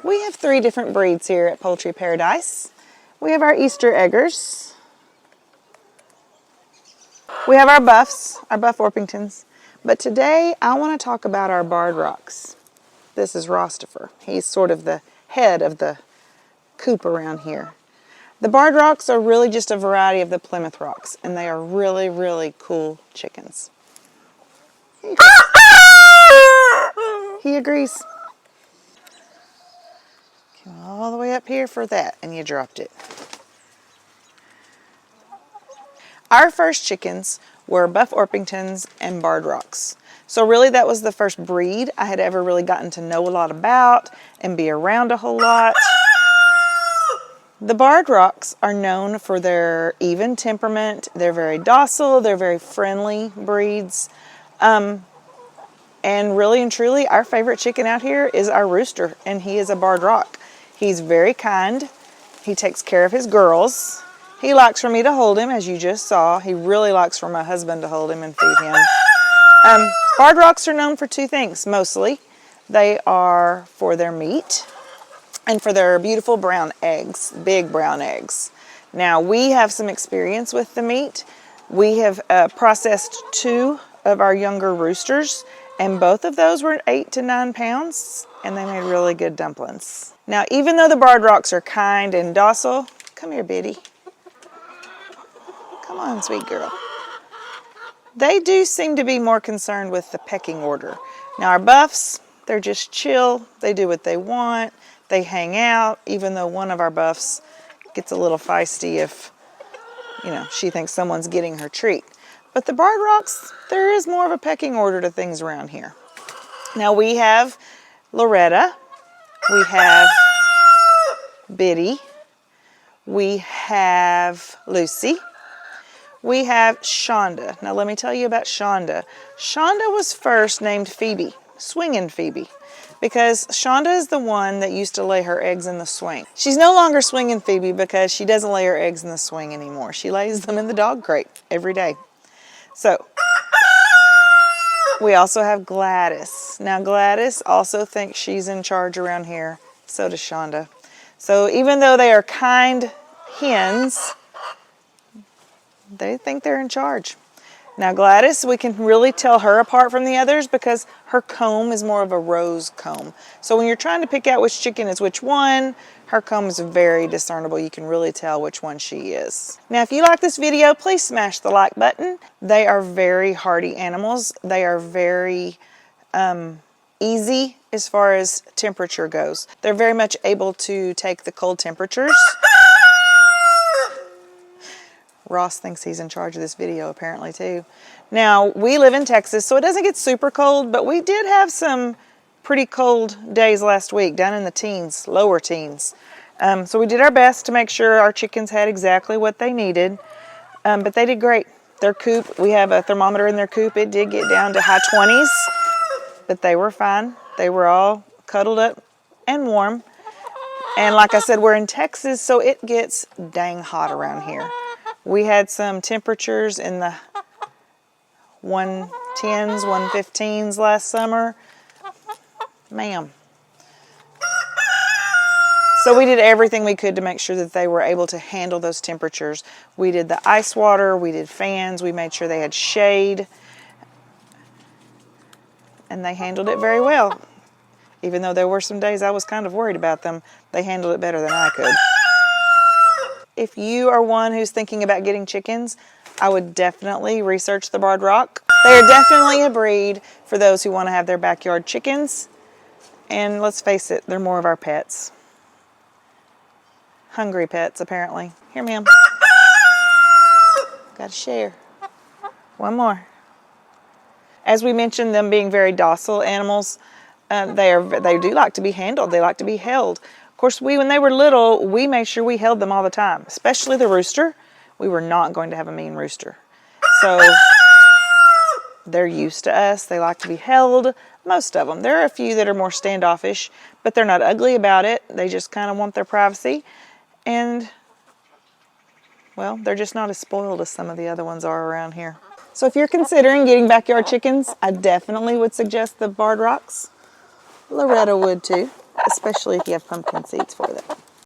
We have 3 different breeds here at Poultry Paradise. We have our Easter eggers. We have our buffs, our buff Orpingtons. But today I want to talk about our barred rocks. This is Rostifer. He's sort of the head of the coop around here. The barred rocks are really just a variety of the Plymouth rocks, and they are really, really cool chickens. He agrees. Came all the way up here for that, and you dropped it. Our first chickens were buff Orpingtons and barred rocks. So really that was the first breed I had ever really gotten to know a lot about and be around a whole lot. The barred rocks are known for their even temperament. They're very docile. They're very friendly breeds. And really and truly, our favorite chicken out here is our rooster, and he is a barred rock. He's very kind. He takes care of his girls. He likes for me to hold him, as you just saw. He really likes for my husband to hold him and feed him. Barred rocks are known for 2 things, mostly. They are for their meat and for their beautiful brown eggs, big brown eggs. Now, we have some experience with the meat. We have processed 2 of our younger roosters, and both of those were 8 to 9 pounds, and they made really good dumplings. Now, even though the barred rocks are kind and docile, come here, Biddy. Come on, sweet girl. They do seem to be more concerned with the pecking order. Now, our buffs, they're just chill. They do what they want. They hang out, even though one of our buffs gets a little feisty if, you know, she thinks someone's getting her treat. But the barred rocks, there is more of a pecking order to things around here. Now, we have Loretta. We have Biddy. We have Lucy. We have Shonda. Now let me tell you about Shonda. Shonda was first named Phoebe, Swinging Phoebe, because Shonda is the one that used to lay her eggs in the swing. She's no longer Swinging Phoebe because she doesn't lay her eggs in the swing anymore. She lays them in the dog crate every day. So, we also have Gladys. Now Gladys also thinks she's in charge around here. So does Shonda. So even though they are kind hens, they think they're in charge. Now Gladys, we can really tell her apart from the others because her comb is more of a rose comb. So when you're trying to pick out which chicken is which one, her comb is very discernible. You can really tell which one she is. Now if you like this video, please smash the like button. They are very hardy animals. They are very easy as far as temperature goes. They're very much able to take the cold temperatures. Ross thinks he's in charge of this video apparently too. Now, we live in Texas, so it doesn't get super cold, but we did have some pretty cold days last week, down in the teens, lower teens. So we did our best to make sure our chickens had exactly what they needed, but they did great. Their coop, we have a thermometer in their coop. It did get down to high 20s, but they were fine. They were all cuddled up and warm. And like I said, we're in Texas, so it gets dang hot around here. We had some temperatures in the 110s, 115s last summer. Ma'am. So we did everything we could to make sure that they were able to handle those temperatures. We did the ice water, we did fans, we made sure they had shade. And they handled it very well. Even though there were some days I was kind of worried about them, they handled it better than I could. If you are one who's thinking about getting chickens, I would definitely research the barred rock. They are definitely a breed for those who want to have their backyard chickens. And let's face it, they're more of our pets. Hungry pets, apparently. Here, ma'am. Got to share. One more. As we mentioned, them being very docile animals, they do like to be handled. They like to be held. Of course, when they were little, we made sure we held them all the time, especially the rooster. We were not going to have a mean rooster. So they're used to us. They like to be held, most of them. There are a few that are more standoffish, but they're not ugly about it. They just kind of want their privacy. And, well, they're just not as spoiled as some of the other ones are around here. So if you're considering getting backyard chickens, I definitely would suggest the barred rocks. Loretta would too. especially if you have pumpkin seeds for them.